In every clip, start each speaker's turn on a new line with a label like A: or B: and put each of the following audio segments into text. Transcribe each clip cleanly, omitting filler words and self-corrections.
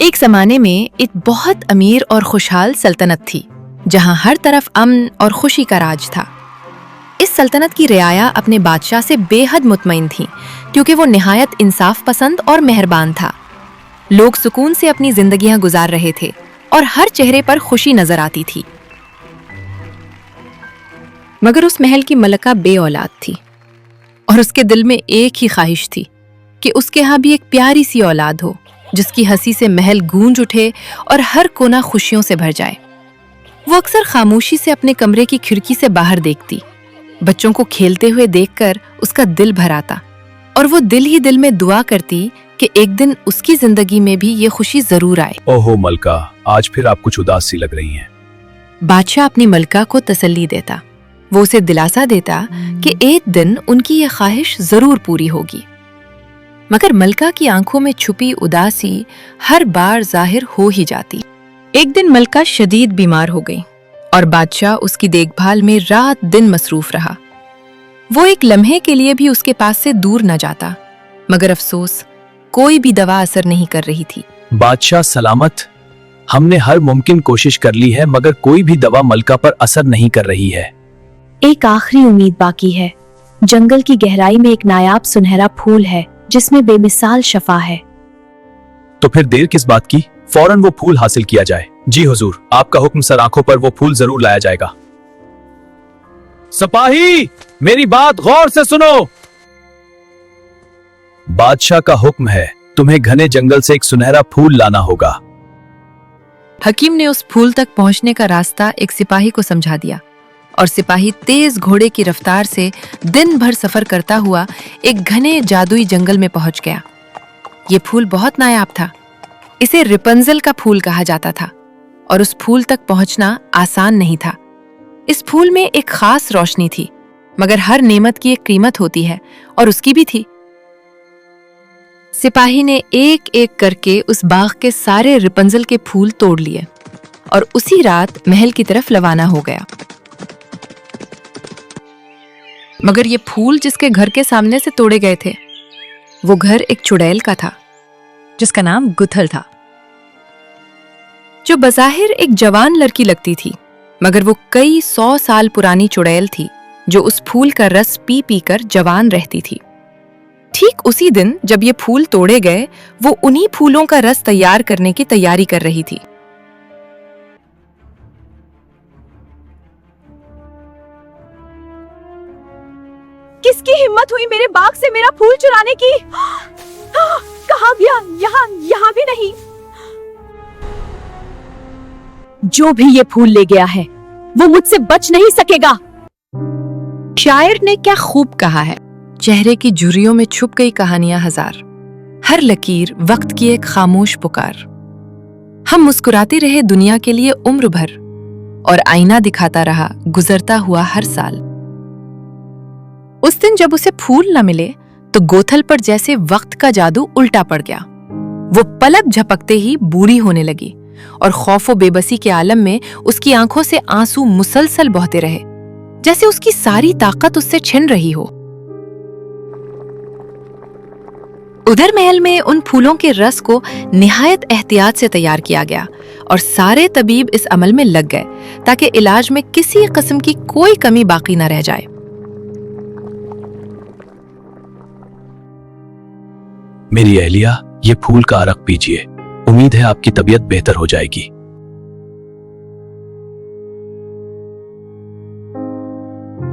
A: ایک زمانے میں ایک بہت امیر اور خوشحال سلطنت تھی جہاں ہر طرف امن اور خوشی کا راج تھا۔ اس سلطنت کی رعایا اپنے بادشاہ سے بے حد مطمئن تھی کیونکہ وہ نہایت انصاف پسند اور مہربان تھا۔ لوگ سکون سے اپنی زندگیاں گزار رہے تھے اور ہر چہرے پر خوشی نظر آتی تھی۔ مگر اس محل کی ملکہ بے اولاد تھی اور اس کے دل میں ایک ہی خواہش تھی کہ اس کے ہاں بھی ایک پیاری سی اولاد ہو جس کی ہنسی سے محل گونج اٹھے اور ہر کونا خوشیوں سے بھر جائے۔ وہ اکثر خاموشی سے اپنے کمرے کی کھڑکی سے باہر دیکھتی، بچوں کو کھیلتے ہوئے دیکھ کر اس کا دل بھر آتا اور وہ دل ہی دل میں دعا کرتی کہ ایک دن اس کی زندگی میں بھی یہ خوشی ضرور آئے۔
B: اوہو ملکہ، آج پھر آپ کچھ اداس سی لگ رہی ہیں۔
A: بادشاہ اپنی ملکہ کو تسلی دیتا، وہ اسے دلاسا دیتا کہ ایک دن ان کی یہ خواہش ضرور پوری ہوگی۔ مگر ملکہ کی آنکھوں میں چھپی اداسی ہر بار ظاہر ہو ہی جاتی۔ ایک دن ملکہ شدید بیمار ہو گئی اور بادشاہ اس کی دیکھ بھال میں رات دن مصروف رہا۔ وہ ایک لمحے کے لیے بھی اس کے پاس سے دور نہ جاتا، مگر افسوس کوئی بھی دوا اثر نہیں کر رہی تھی۔
B: بادشاہ سلامت، ہم نے ہر ممکن کوشش کر لی ہے مگر کوئی بھی دوا ملکہ پر اثر نہیں کر رہی ہے۔
C: ایک آخری امید باقی ہے۔ جنگل کی گہرائی میں ایک نایاب سنہرا پھول ہے جس میں بے مثال شفا ہے۔
B: تو پھر دیر کس بات کی؟ فوراً وہ پھول حاصل کیا جائے۔ جی حضور، آپ کا حکم سر، آنکھوں پر وہ پھول ضرور لایا جائے گا۔ سپاہی، میری بات غور سے سنو۔ بادشاہ کا حکم ہے، تمہیں گھنے جنگل سے ایک سنہرا پھول لانا ہوگا۔
A: حکیم نے اس پھول تک پہنچنے کا راستہ ایک سپاہی کو سمجھا دیا اور سپاہی تیز گھوڑے کی رفتار سے دن بھر سفر کرتا ہوا ایک گھنے جادوئی جنگل میں پہنچ گیا۔ یہ پھول بہت نایاب تھا، اسے رپنزل کا پھول کہا جاتا تھا اور اس پھول تک پہنچنا آسان نہیں تھا۔ اس پھول میں ایک خاص روشنی تھی، مگر ہر نعمت کی ایک قیمت ہوتی ہے اور اس کی بھی تھی۔ سپاہی نے ایک ایک کر کے اس باغ کے سارے رپنزل کے پھول توڑ لیے اور اسی رات محل کی طرف روانہ ہو گیا۔ مگر یہ پھول جس کے گھر کے سامنے سے توڑے گئے تھے، وہ گھر ایک چڑیل کا تھا جس کا نام گتھل تھا، جو بظاہر ایک جوان لڑکی لگتی تھی، مگر وہ کئی 100 سال پرانی چڑیل تھی جو اس پھول کا رس پی پی کر جوان رہتی تھی۔ ٹھیک اسی دن جب یہ پھول توڑے گئے، وہ انہی پھولوں کا رس تیار کرنے کی تیاری کر رہی تھی۔
C: کس کی ہمت ہوئی میرے باغ سے میرا پھول چرانے کی؟ کہاں گیا؟ یہاں بھی نہیں۔ جو بھی یہ پھول لے گیا ہے وہ مجھ سے بچ نہیں سکے گا۔
A: شاعر نے کیا خوب کہا ہے، چہرے کی جھریوں میں چھپ گئی کہانیاں ہزار، ہر لکیر وقت کی ایک خاموش پکار۔ ہم مسکراتے رہے دنیا کے لیے عمر بھر اور آئینہ دکھاتا رہا گزرتا ہوا ہر سال۔ اس دن جب اسے پھول نہ ملے تو گوتھل پر جیسے وقت کا جادو الٹا پڑ گیا۔ وہ پلک جھپکتے ہی بوڑھی ہونے لگی اور خوف و بے بسی کے عالم میں اس کی آنکھوں سے آنسو مسلسل بہتے رہے، جیسے اس کی ساری طاقت اس سے چھن رہی ہو۔ ادھر محل میں ان پھولوں کے رس کو نہایت احتیاط سے تیار کیا گیا اور سارے طبیب اس عمل میں لگ گئے تاکہ علاج میں کسی قسم کی کوئی کمی باقی نہ رہ جائے۔
B: میری اہلیہ، یہ پھول کا عرق پیجیے، امید ہے آپ کی طبیعت بہتر ہو جائے گی۔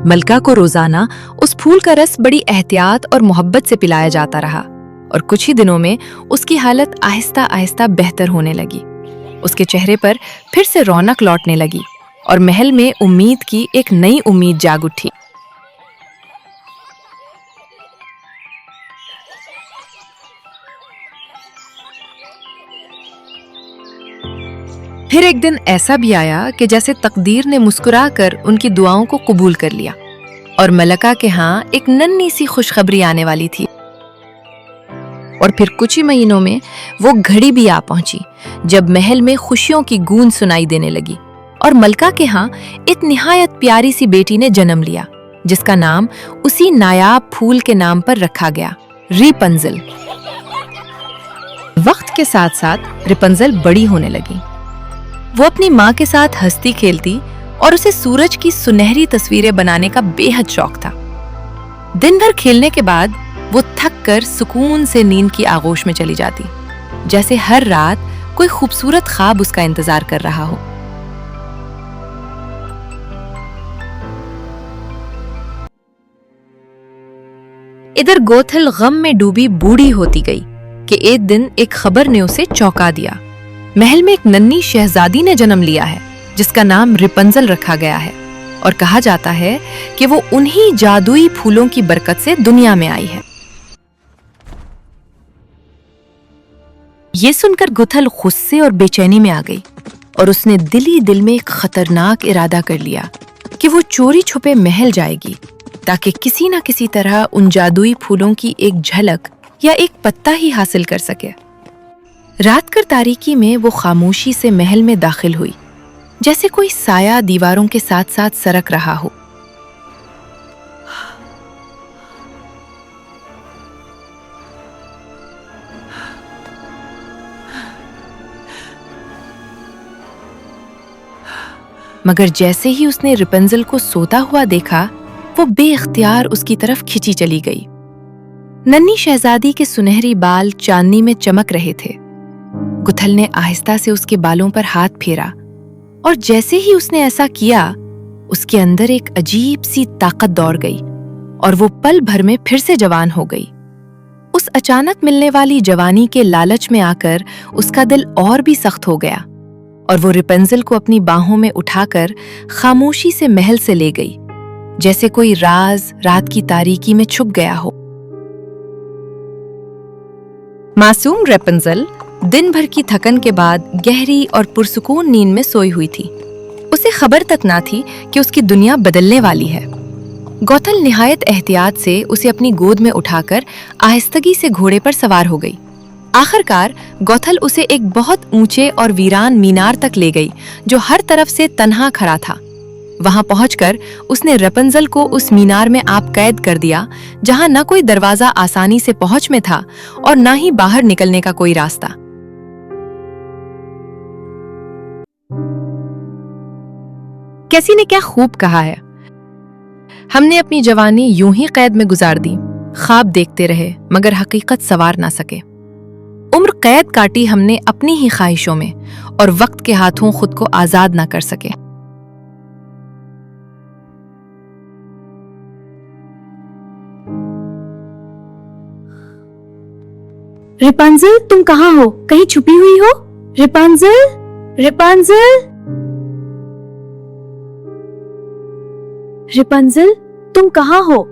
A: ملکہ کو روزانہ اس پھول کا رس بڑی احتیاط اور محبت سے پلایا جاتا رہا اور کچھ ہی دنوں میں اس کی حالت آہستہ آہستہ بہتر ہونے لگی۔ اس کے چہرے پر پھر سے رونق لوٹنے لگی اور محل میں امید کی ایک نئی امید جاگ اٹھی۔ پھر ایک دن ایسا بھی آیا کہ جیسے تقدیر نے مسکرا کر ان کی دعاؤں کو قبول کر لیا اور ملکہ کے ہاں ایک ننھی سی خوشخبری آنے والی تھی۔ اور پھر کچھ ہی مہینوں میں وہ گھڑی بھی آ پہنچی جب محل میں خوشیوں کی گونج سنائی دینے لگی اور ملکہ کے ہاں ایک نہایت پیاری سی بیٹی نے جنم لیا جس کا نام اسی نایاب پھول کے نام پر رکھا گیا، ریپنزل۔ वक्त के साथ साथ रिपंजल बड़ी होने लगी। वो अपनी माँ के साथ हंसती खेलती और उसे सूरज की सुनहरी तस्वीरें बनाने का बेहद शौक था। दिन भर खेलने के बाद वो थक कर सुकून से नींद की आगोश में चली जाती, जैसे हर रात कोई खूबसूरत ख्वाब उसका इंतजार कर रहा हो। इधर गोथल गम में डूबी बूढ़ी होती गई कि एक दिन एक खबर ने उसे चौंका दिया। महल में एक नन्ही शहजादी ने जन्म लिया है जिसका नाम रिपंजल रखा गया है और कहा जाता है कि वो उन्हीं जादुई फूलों की बरकत से दुनिया में आई है। ये सुनकर गुथल गुस्से और बेचैनी में आ गई और उसने दिल ही दिल में एक खतरनाक इरादा कर लिया कि वो चोरी छुपे महल जाएगी ताकि किसी न किसी तरह उन जादुई फूलों की एक झलक या एक पत्ता ही हासिल कर सके। रात कर तारीकी में वो खामोशी से महल में दाखिल हुई, जैसे कोई साया दीवारों के साथ साथ सरक रहा हो। मगर जैसे ही उसने रिपंजल को सोता हुआ देखा, वो बेइख्तियार उसकी तरफ खिंची चली गई। नन्ही शहजादी के सुनहरी बाल चांदनी में चमक रहे थे। गुथल ने आहिस्ता से उसके बालों पर हाथ फेरा और जैसे ही उसने ऐसा किया, उसके अंदर एक अजीब सी ताकत दौड़ गई और वो पल भर में फिर से जवान हो गई। उस अचानक मिलने वाली जवानी के लालच में आकर उसका दिल और भी सख्त हो गया और वो रिपंजल को अपनी बाहों में उठाकर खामोशी से महल से ले गई, जैसे कोई राज रात की तारीकी में छुप गया हो। मासूम रेपंजल दिन भर की थकन के बाद गहरी और पुरसुकून नींद में सोई हुई थी। उसे खबर तक ना थी कि उसकी दुनिया बदलने वाली है। गौथल निहायत एहतियात से उसे अपनी गोद में उठाकर आहिस्तगी से घोड़े पर सवार हो गई। आखिरकार गौथल उसे एक बहुत ऊंचे और वीरान मीनार तक ले गई जो हर तरफ से तन्हा खड़ा था। वहां पहुंचकर उसने रेपंजल को उस मीनार में आप कैद कर दिया, जहां न कोई दरवाजा आसानी से पहुंच में था और न ही बाहर निकलने का कोई रास्ता। कैसी ने क्या खूब कहा है, हमने अपनी जवानी यूं ही कैद में गुजार दी, ख्वाब देखते रहे मगर हकीकत सवार ना सके। उम्र कैद काटी हमने अपनी ही ख्वाहिशों में और वक्त के हाथों खुद को आजाद ना कर सके।
C: रिपंजल, तुम कहाँ हो? कहीं छुपी हुई हो? रिपंजल, रिपंजल, रिपंजल, तुम कहाँ हो?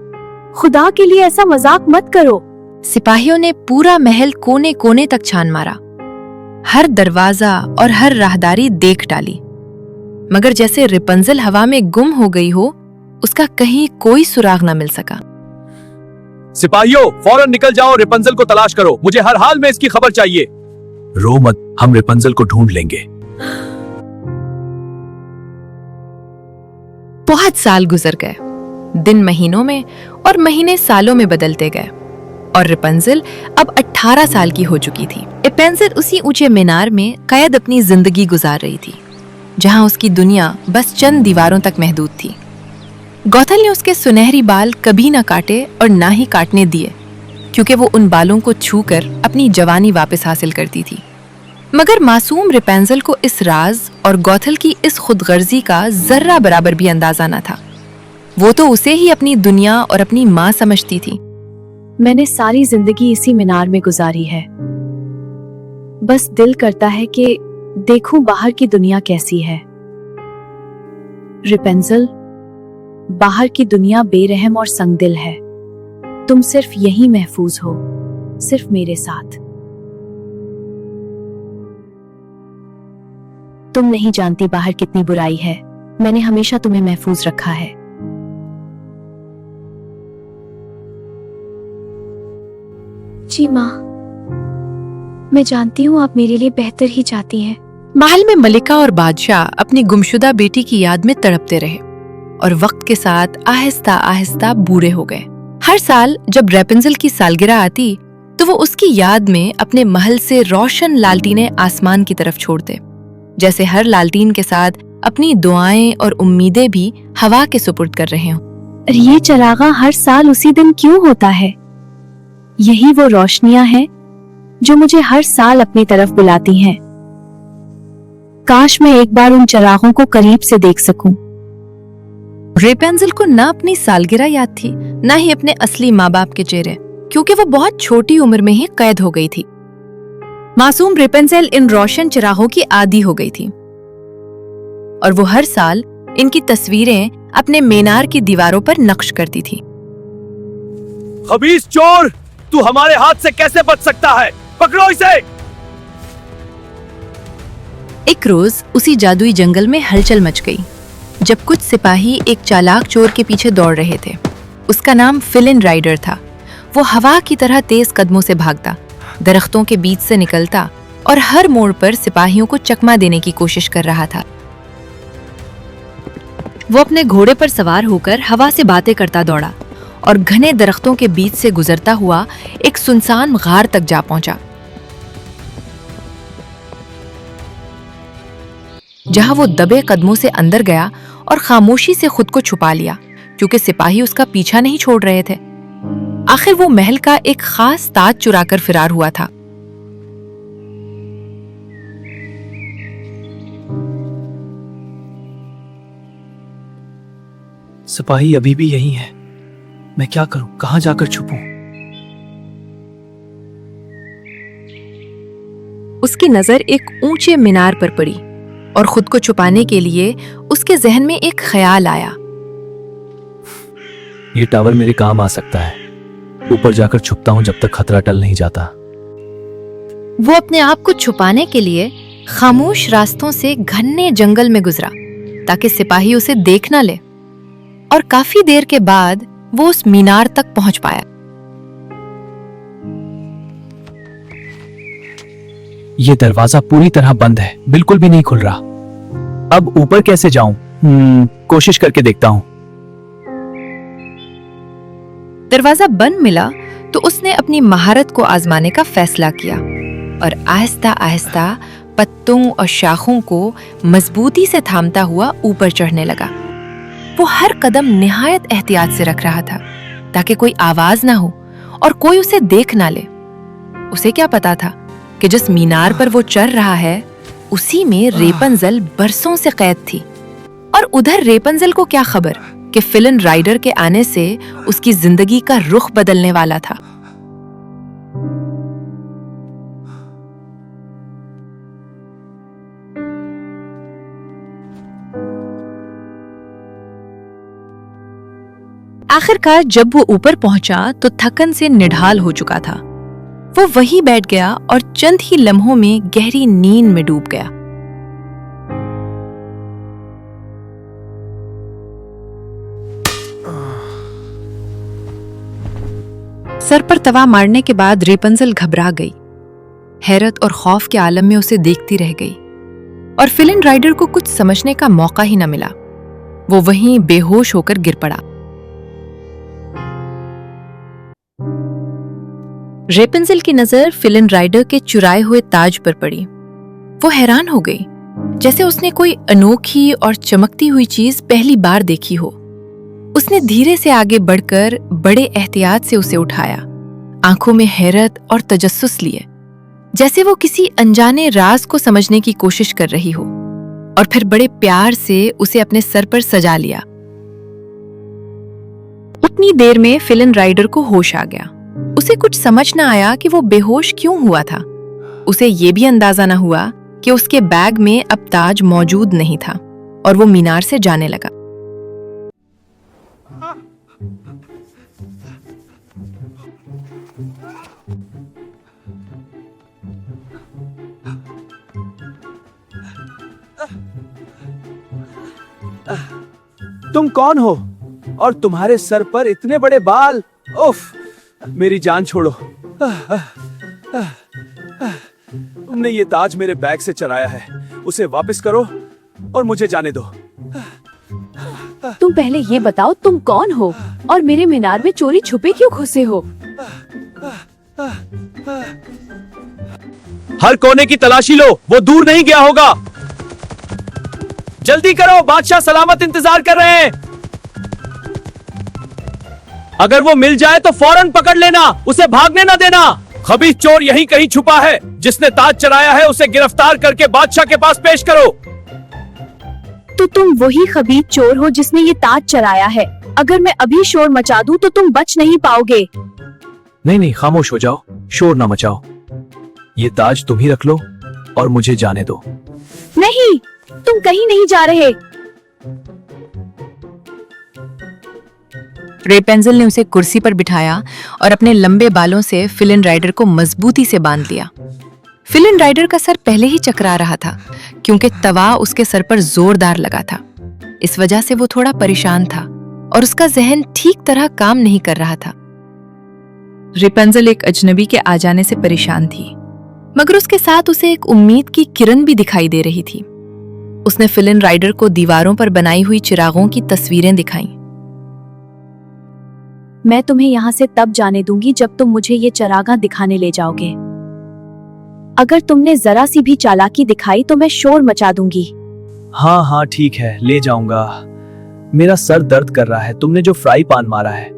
C: खुदा के लिए ऐसा मजाक मत करो।
A: सिपाहियों ने पूरा महल कोने कोने तक छान मारा, हर दरवाजा और हर राहदारी देख डाली, मगर जैसे रिपंजल हवा में गुम हो गई हो, उसका कहीं कोई सुराग न मिल सका।
B: सिपाहियों, फौरन निकल जाओ, रिपंजल को तलाश करो, मुझे हर हाल में इसकी खबर चाहिए। रो मत, हम रिपंजल को ढूंढ लेंगे।
A: बहुत साल गुजर गए, दिन महीनों में और महीने सालों में बदलते गए और रिपंजल अब 18 साल की हो चुकी थी। रिपंजल उसी ऊंचे मीनार में कैद अपनी जिंदगी गुजार रही थी, जहां उसकी दुनिया बस चंद दीवारों तक महदूद थी। गौथल ने उसके सुनहरी बाल कभी न काटे और ना ही काटने दिए, क्योंकि वो उन बालों को छूकर अपनी जवानी वापस हासिल करती थी। मगर मासूम रिपंजल को इस राज और गौथल की इस खुदगर्जी का जर्रा बराबर भी अंदाजा न था। वो तो उसे ही अपनी दुनिया और अपनी माँ समझती थी।
C: मैंने सारी जिंदगी इसी मीनार में गुजारी है, बस दिल करता है कि देखूं बाहर की दुनिया कैसी है। रिपंजल, बाहर की दुनिया बेरहम और संगदिल है, तुम सिर्फ यहीं महफूज हो, सिर्फ मेरे साथ। तुम नहीं जानती बाहर कितनी बुराई है, मैंने हमेशा तुम्हें महफूज रखा है। जी माँ, मैं जानती हूँ आप मेरे लिए बेहतर ही चाहती हैं।
A: महल में मलिका और बादशाह अपनी गुमशुदा बेटी की याद में तड़पते रहे और वक्त के साथ आहिस्ता आहिस्ता बूढ़े हो गए। हर साल जब रेपंजल की सालगिरह आती तो वो उसकी याद में अपने महल से रोशन लालटीनें आसमान की तरफ छोड़ते, जैसे हर लालटीन के साथ अपनी दुआएं और उम्मीदें भी हवा के सुपुर्द कर रहे हों।
C: और ये चरागा हर साल उसी दिन क्यों होता है? यही वो रोशनियां हैं जो मुझे हर साल अपनी तरफ बुलाती हैं। काश मैं एक बार उन चरागों को करीब से देख सकूं।
A: रेपेंजिल को न अपनी सालगिरह याद थी, न ही अपने असली माँ बाप के चेहरे, क्योंकि वो बहुत छोटी उम्र में ही कैद हो गई थी। मासूम रेपेंजिल इन रोशन चिरागों की आदी हो गई थी और वो हर साल इनकी तस्वीरें अपने मीनार की दीवारों पर नक्श करती थी।
B: खबीस चोर, तू हमारे हाथ से कैसे बच सकता है? पकड़ो इसे।
A: एक रोज उसी जादुई जंगल में हलचल मच गई जब कुछ सिपाही एक चालाक चोर के पीछे दौड़ रहे थे। उसका नाम फिलिन राइडर था। वो हवा की तरह तेज कदमों से भागता, दरख्तों के बीच से निकलता और हर मोड़ पर सिपाहियों को चकमा देने की कोशिश कर रहा था। वो अपने घोड़े पर सवार होकर हवा से बातें करता दौड़ा और घने दरख्तों के बीच से गुजरता हुआ एक सुनसान गार तक जा पहुंचा, जहां वो दबे कदमों से अंदर गया और खामोशी से खुद को छुपा लिया, क्योंकि सिपाही उसका पीछा नहीं छोड़ रहे थे। आखिर वो महल का एक खास ताज चुराकर फरार हुआ था।
B: सिपाही अभी भी यही है। मैं क्या करूं? कहां जाकर छुपूं?
A: उसकी नजर एक ऊंचे मीनार पर पड़ी और खुद को छुपाने के लिए उसके जहन में एक ख्याल आया।
B: ये टावर मेरे काम आ सकता है। ऊपर जाकर छुपता हूं जब तक खतरा टल नहीं जाता।
A: वो अपने आप को छुपाने के लिए खामोश रास्तों से घने जंगल में गुजरा ताकि सिपाही उसे देख न ले, और काफी देर के बाद वो उस मीनार तक पहुंच पाया।
B: ये दरवाजा पूरी तरह बंद है, बिल्कुल भी नहीं खुल रहा। अब ऊपर कैसे जाऊं? कोशिश करके देखता हूं।
A: दरवाजा बंद मिला तो उसने अपनी महारत को आजमाने का फैसला किया और आहिस्ता आहिस्ता पत्तों और शाखों को मजबूती से थामता हुआ ऊपर चढ़ने लगा। वो हर कदम निहायत एहतियात से रख रहा था ताकि कोई आवाज ना हो और कोई उसे देख ना ले। उसे क्या पता था कि जिस मीनार पर वो चढ़ रहा है उसी में रेपंजल बरसों से कैद थी, और उधर रेपंजल को क्या खबर कि फिलिन राइडर के आने से उसकी जिंदगी का रुख बदलने वाला था। आखिरकार जब वो ऊपर पहुंचा तो थकन से निढाल हो चुका था। वो वहीं बैठ गया और चंद ही लम्हों में गहरी नींद में डूब गया। सर पर तवा मारने के बाद रेपंजल घबरा गई। हैरत और खौफ के आलम में उसे देखती रह गई और फिलिन राइडर को कुछ समझने का मौका ही न मिला। वो वहीं बेहोश होकर गिर पड़ा। रेपंजल की नजर फिलिन राइडर के चुराए हुए ताज पर पड़ी। वो हैरान हो गई, जैसे उसने कोई अनोखी और चमकती हुई चीज पहली बार देखी हो। उसने धीरे से आगे बढ़कर बड़े एहतियात से उसे उठाया, आंखों में हैरत और तजस्सुस लिए, जैसे वो किसी अनजाने राज को समझने की कोशिश कर रही हो, और फिर बड़े प्यार से उसे अपने सर पर सजा लिया। उतनी देर में फिलिन राइडर को होश आ गया। उसे कुछ समझ न आया कि वो बेहोश क्यों हुआ था। उसे ये भी अंदाजा न हुआ कि उसके बैग में अब ताज मौजूद नहीं था, और वो मीनार से जाने लगा।
D: तुम कौन हो और तुम्हारे सर पर इतने बड़े बाल? उफ, मेरी जान छोड़ो। तुमने ये ताज मेरे बैग से चराया है, उसे वापस करो और मुझे जाने दो।
C: तुम पहले ये बताओ तुम कौन हो और मेरे मीनार में चोरी छुपे क्यों घुसे हो?
B: हर कोने की तलाशी लो, वो दूर नहीं गया होगा। जल्दी करो, बादशाह सलामत इंतजार कर रहे हैं। अगर वो मिल जाए तो फौरन पकड़ लेना, उसे भागने न देना। खबीस चोर यहीं कहीं छुपा है, जिसने ताज चराया है उसे गिरफ्तार करके बादशाह के पास पेश करो।
C: तो तुम वही खबीज चोर हो जिसने ये ताज चराया है। अगर मैं अभी शोर मचा दूं तो तुम बच नहीं पाओगे।
B: नहीं नहीं, खामोश हो जाओ, शोर ना मचाओ। ये ताज तुम ही रख लो और मुझे जाने दो।
C: नहीं, तुम कहीं नहीं जा रहे।
A: रेपेंजल ने उसे कुर्सी पर बिठाया और अपने लंबे बालों से फिलिन राइडर को मजबूती से बांध लिया। फिलिन राइडर का सर पहले ही चकरा रहा था क्योंकि तवा उसके सर पर जोरदार लगा था। इस वजह से वो थोड़ा परेशान था और उसका जहन ठीक तरह काम नहीं कर रहा था। रेपेंजल एक अजनबी के आ जाने से परेशान थी, मगर उसके साथ उसे एक उम्मीद की किरण भी दिखाई दे रही थी। उसने फिलिन राइडर को दीवारों पर बनाई हुई चिरागों की तस्वीरें दिखाईं।
C: मैं तुम्हें यहाँ से तब जाने दूंगी जब तुम मुझे ये चरागां दिखाने ले जाओगे। अगर तुमने जरा सी भी चालाकी दिखाई तो मैं शोर मचा दूंगी।
B: हाँ हाँ ठीक है, ले जाऊंगा। मेरा सर दर्द कर रहा है, तुमने जो फ्राई पान मारा है।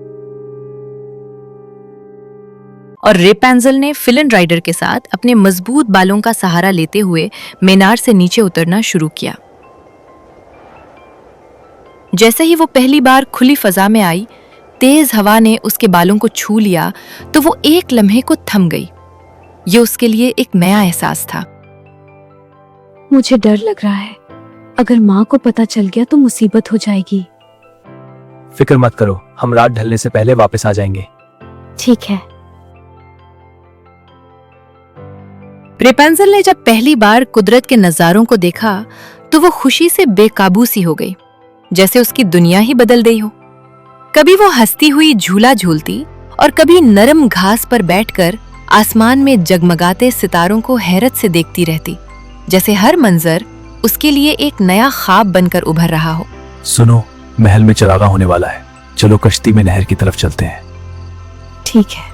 A: और रेपेंजल ने फिलिन राइडर के साथ अपने मजबूत बालों का सहारा लेते हुए मीनार से नीचे उतरना शुरू किया। जैसे ही वो पहली बार खुली फजा में आई, तेज हवा ने उसके बालों को छू लिया तो वो एक लम्हे को थम गई। ये उसके लिए एक नया एहसास था।
C: मुझे डर लग रहा है, अगर माँ को पता चल गया तो मुसीबत हो जाएगी।
B: फिक्र मत करो, हम रात ढलने से पहले वापस आ जाएंगे।
C: ठीक है।
A: रेपेंजल ने जब पहली बार कुदरत के नजारों को देखा तो वो खुशी से बेकाबू सी हो गई, जैसे उसकी दुनिया ही बदल गई हो। कभी वो हंसती हुई झूला झूलती और कभी नरम घास पर बैठकर आसमान में जगमगाते सितारों को हैरत से देखती रहती, जैसे हर मंजर उसके लिए एक नया ख्वाब बनकर उभर रहा हो।
B: सुनो, महल में चरागा होने वाला है, चलो कश्ती में नहर की तरफ चलते हैं।
C: ठीक है।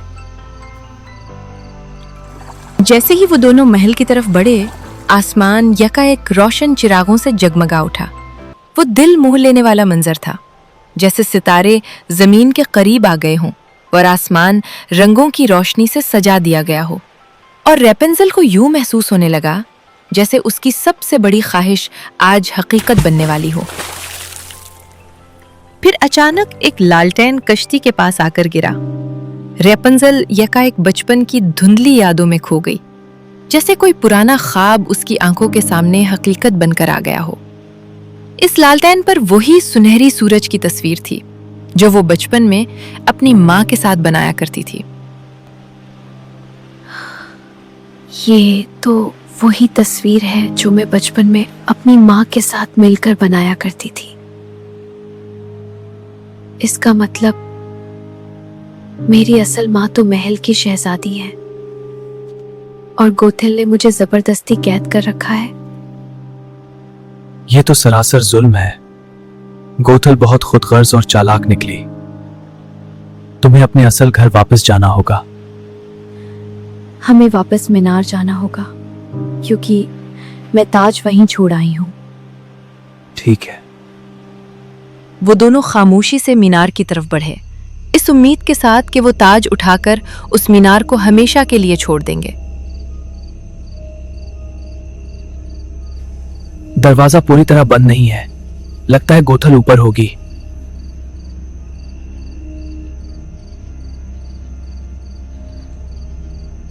A: जैसे ही वो दोनों महल की तरफ बढ़े, आसमान यकाएक रोशन चिरागों से जगमगा उठा। वो दिल मोह लेने वाला मंजर था, जैसे सितारे जमीन के करीब आ गए हों और आसमान रंगों की रोशनी से सजा दिया गया हो। और रेपेंजल को यूं महसूस होने लगा जैसे उसकी सबसे बड़ी ख्वाहिश आज हकीकत बनने वाली हो। फिर अचानक एक लालटेन कश्ती के पास आकर गिरा। रेपेंजल यकाएक बचपन की धुंधली यादों में खो गई, जैसे कोई पुराना ख्वाब उसकी आंखों के सामने हकीकत बनकर आ गया हो। इस लालटेन पर वही सुनहरी सूरज की तस्वीर थी जो वो बचपन में अपनी माँ के साथ बनाया करती थी।
C: ये तो वही तस्वीर है जो मैं बचपन में अपनी माँ के साथ मिलकर बनाया करती थी। इसका मतलब मेरी असल माँ तो महल की शहजादी है और गोथल ने मुझे जबरदस्ती कैद कर रखा है।
B: ये तो सरासर जुल्म है। गोथल बहुत खुदगर्ज और चालाक निकली। तुम्हें अपने असल घर वापस जाना होगा।
C: हमें वापस मीनार जाना होगा क्योंकि मैं ताज वहीं छोड़ आई हूँ।
B: ठीक है।
A: वो दोनों खामोशी से मीनार की तरफ बढ़े, इस उम्मीद के साथ कि वो ताज उठाकर उस मीनार को हमेशा के लिए छोड़ देंगे।
B: दरवाजा पूरी तरह बंद नहीं है, लगता है गोथल ऊपर होगी।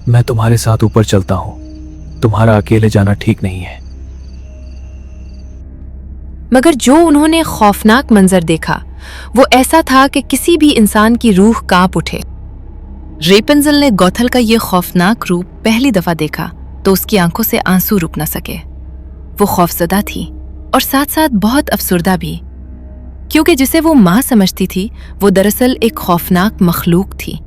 B: मैं तुम्हारे साथ ऊपर चलता हूं, तुम्हारा अकेले जाना ठीक नहीं है।
A: मगर जो उन्होंने खौफनाक मंजर देखा वो ऐसा था कि किसी भी इंसान की रूह कांप उठे। रेपेंजल ने गोथल का ये खौफनाक रूप पहली दफा देखा तो उसकी आंखों से आंसू रुक न सके। वो खौफजदा थी और साथ साथ बहुत अफसुर्दा भी, क्योंकि जिसे वो माँ समझती थी वो दरअसल एक खौफनाक मखलूक थी।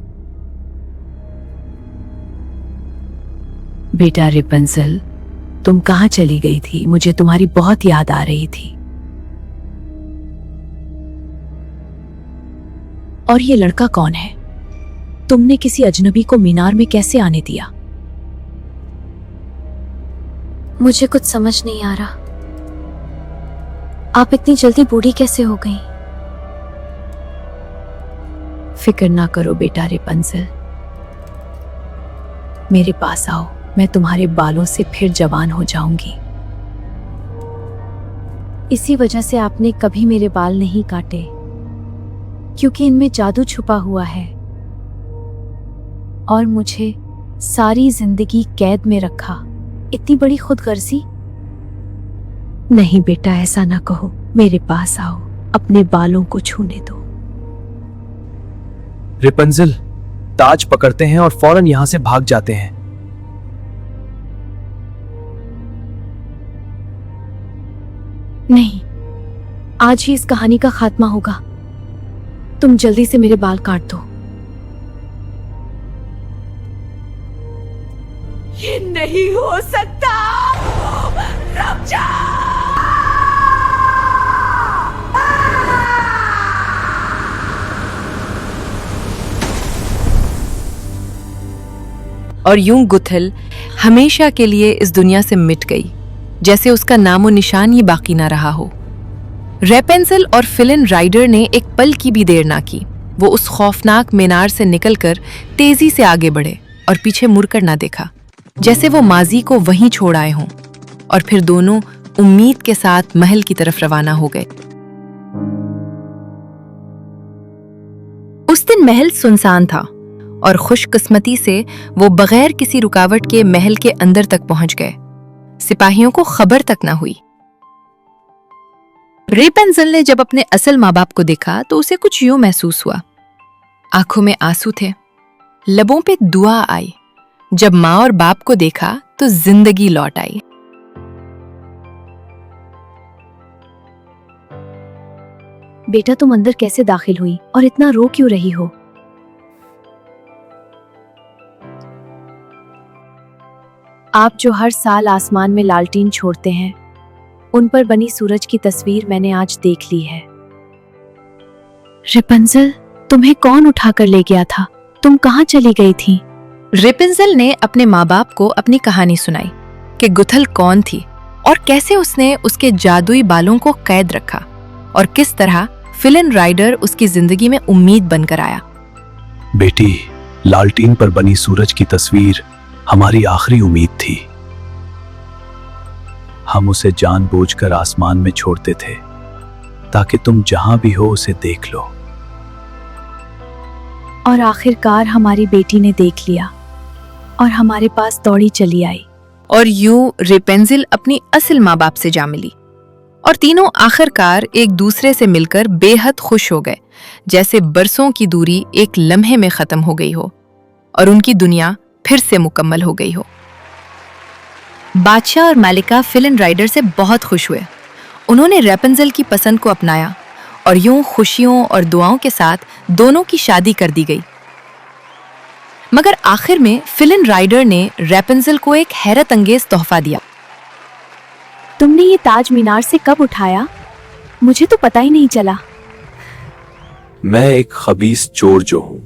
C: बेटा रेपेंजल, तुम कहाँ चली गई थी? मुझे तुम्हारी बहुत याद आ रही थी। और ये लड़का कौन है? तुमने किसी अजनबी को मीनार में कैसे आने दिया?
E: मुझे कुछ समझ नहीं आ रहा। आप इतनी जल्दी बूढ़ी कैसे हो गई?
C: फिक्र ना करो बेटा रेपंजल, मेरे पास आओ, मैं तुम्हारे बालों से फिर जवान हो जाऊंगी।
E: इसी वजह से आपने कभी मेरे बाल नहीं काटे, क्योंकि इनमें जादू छुपा हुआ है और मुझे सारी जिंदगी कैद में रखा। इतनी बड़ी खुदगर्जी?
C: नहीं बेटा, ऐसा ना कहो, मेरे पास आओ, अपने बालों को छूने दो।
B: रेपंजल ताज पकड़ते हैं और फौरन यहाँ से भाग जाते हैं।
C: नहीं, आज ही इस कहानी का खात्मा होगा। तुम जल्दी से मेरे बाल काट दो।
A: ये नहीं हो सकता। रुक जा। और यूं गुथल हमेशा के लिए इस दुनिया से मिट गई, जैसे उसका नामो निशान ही बाकी ना रहा हो। रेपेंजल और फिलिन राइडर ने एक पल की भी देर ना की। वो उस खौफनाक मीनार से निकलकर तेजी से आगे बढ़े और पीछे मुड़कर ना देखा, जैसे वो माजी को वहीं छोड़ आए हों। और फिर दोनों उम्मीद के साथ महल की तरफ रवाना हो गए। उस दिन महल सुनसान था और खुशकिस्मती से वो बगैर किसी रुकावट के महल के अंदर तक पहुंच गए। सिपाहियों को खबर तक ना हुई। रेपेंजल ने जब अपने असल माँ बाप को देखा तो उसे कुछ यूं महसूस हुआ। आंखों में आंसू थे, लबों पे दुआ आई। जब माँ और बाप को देखा तो जिंदगी लौट आई।
C: बेटा, तुम अंदर कैसे दाखिल हुई और इतना रो क्यों रही हो? आप जो हर साल आसमान में लालटीन छोड़ते हैं, उन पर बनी सूरज की तस्वीर मैंने आज देख ली है। रेपेंजल, तुम्हें कौन उठाकर ले गया था? तुम कहाँ चली गई थी?
A: रेपेंजल ने अपने माँ बाप को अपनी कहानी सुनाई कि गुथल कौन थी और कैसे उसने उसके जादुई बालों को कैद रखा और किस तरह फिलिन राइडर उसकी जिंदगी में उम्मीद बनकर आया।
B: बेटी, लालटीन पर बनी सूरज की तस्वीर हमारी आखिरी उम्मीद थी। हम उसे जानबूझकर आसमान में छोड़ते थे ताकि तुम जहां भी हो उसे देख लो।
C: और आखिरकार हमारी बेटी ने देख लिया और हमारे पास दौड़ी चली आई।
A: और यूं रेपेंजल अपनी असल माँ बाप से जा मिली और तीनों आखिरकार एक दूसरे से मिलकर बेहद खुश हो गए, जैसे बरसों की दूरी एक लम्हे में खत्म हो गई हो और उनकी दुनिया फिर से मुकम्मल हो गई हो। बादशाह और मालिका फिलिन राइडर से बहुत खुश हुए। उन्होंने रेपेंजल की पसंद को अपनाया और यूं खुशियों और दुआओं के साथ दोनों की शादी कर दी गई। मगर आखिर में फिलिन राइडर ने रेपेंजल को एक हैरत अंगेज तोहफा दिया।
C: तुमने ये ताज मीनार से कब उठाया? मुझे तो पता ही नहीं चला।
D: मैं एक खबीस चोर जो हूं।